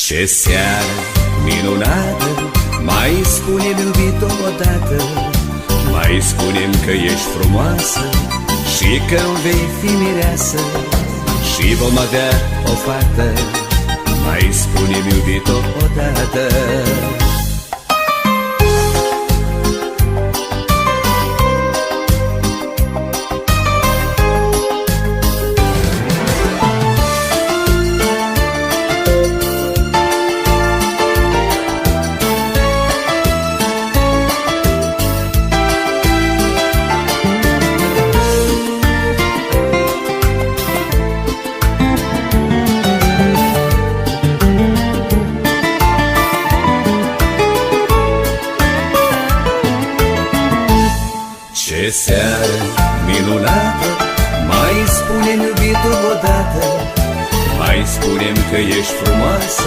Ce seară minunată, mai spune-mi iubito odată, mai spune-mi că ești frumoasă și că-mi vei fi mireasă și vom avea o fată, mai spune-mi iubito odată. Ce seară minunată, mai spune-mi iubito odată, mai spune-mi că ești frumoasă